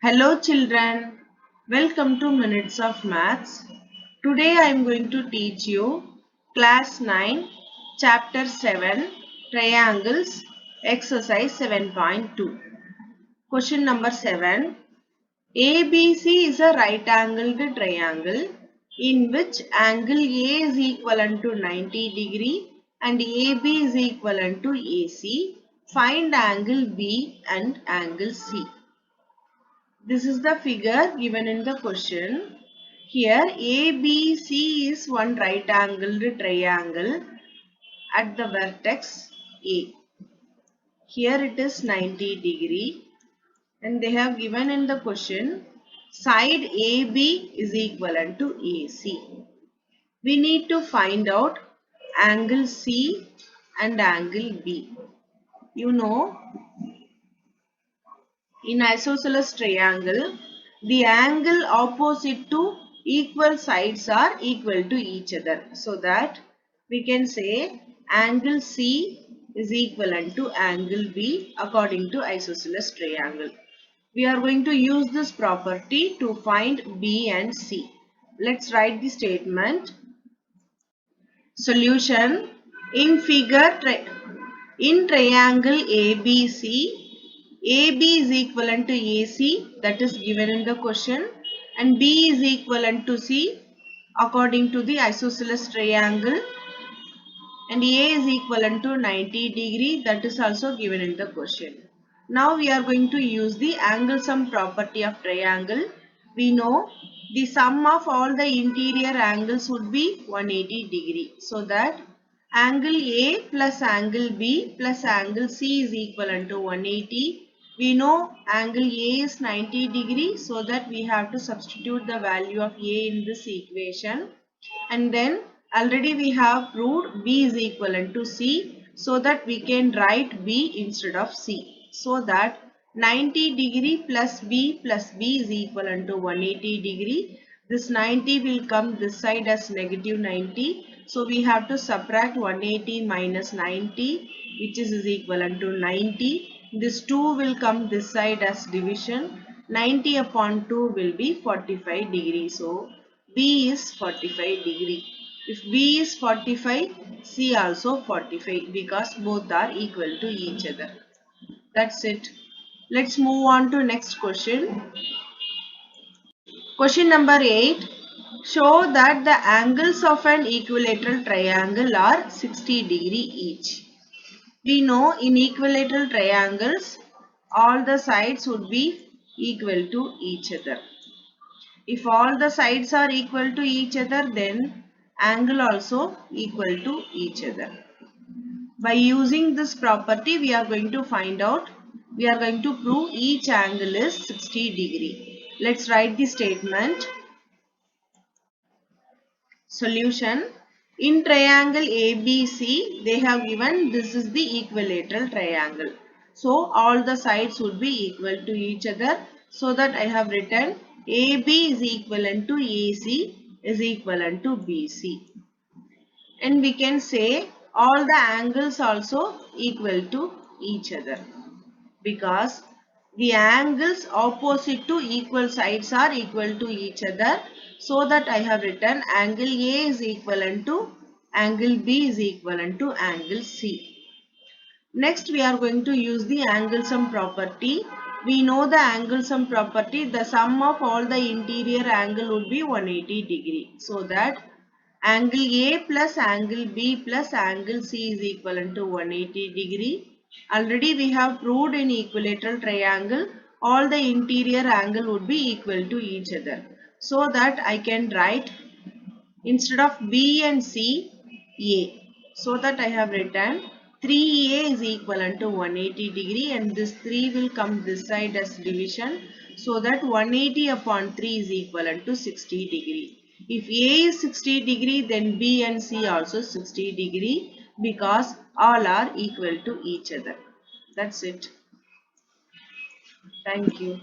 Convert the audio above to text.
Hello children, welcome to Minutes of Maths. Today I am going to teach you Class 9, Chapter 7, Triangles, Exercise 7.2. Question number 7. ABC is a right angled triangle in which angle A is equivalent to 90° and AB is equivalent to AC. Find angle B and angle C. This is the figure given in the question. Here ABC is one right angled triangle at the vertex A. Here it is 90° and they have given in the question side AB is equivalent to AC. We need to find out angle C and angle B. You know, in isosceles triangle, the angle opposite to equal sides are equal to each other. So that we can say angle C is equivalent to angle B according to isosceles triangle. We are going to use this property to find B and C. Let's write the statement. Solution. In figure, in triangle ABC, AB is equivalent to AC, that is given in the question, and B is equivalent to C according to the isosceles triangle, and A is equivalent to 90°, that is also given in the question. Now we are going to use the angle sum property of triangle. We know the sum of all the interior angles would be 180°. So that angle A plus angle B plus angle C is equivalent to 180. We know angle A is 90°, so that we have to substitute the value of A in this equation. And then already we have proved B is equivalent to C, so that we can write B instead of C. So that 90° plus B is equivalent to 180°. This 90 will come this side as negative 90. So we have to subtract 180 minus 90, which is equivalent to 90. This 2 will come this side as division. 90 upon 2 will be 45 degrees. So B is 45°. If B is 45, C also 45 because both are equal to each other. That's it. Let's move on to next question. Question number 8. Show that the angles of an equilateral triangle are 60° each. We know in equilateral triangles, all the sides would be equal to each other. If all the sides are equal to each other, then angle also equal to each other. By using this property, we are going to prove each angle is 60°. Let's write the statement. Solution. In triangle ABC, they have given this is the equilateral triangle. So, all the sides would be equal to each other. So that I have written AB is equivalent to AC is equivalent to BC. And we can say all the angles also equal to each other. Because the angles opposite to equal sides are equal to each other. So that I have written angle A is equivalent to angle B is equivalent to angle C. Next we are going to use the angle sum property. We know the angle sum property. The sum of all the interior angle would be 180°. So that angle A plus angle B plus angle C is equivalent to 180°. Already we have proved in equilateral triangle all the interior angle would be equal to each other. So that I can write instead of B and C, A. So that I have written 3A is equivalent to 180°, and this 3 will come this side as division. So that 180 upon 3 is equivalent to 60°. If A is 60°, then B and C also 60°, because all are equal to each other. That's it. Thank you.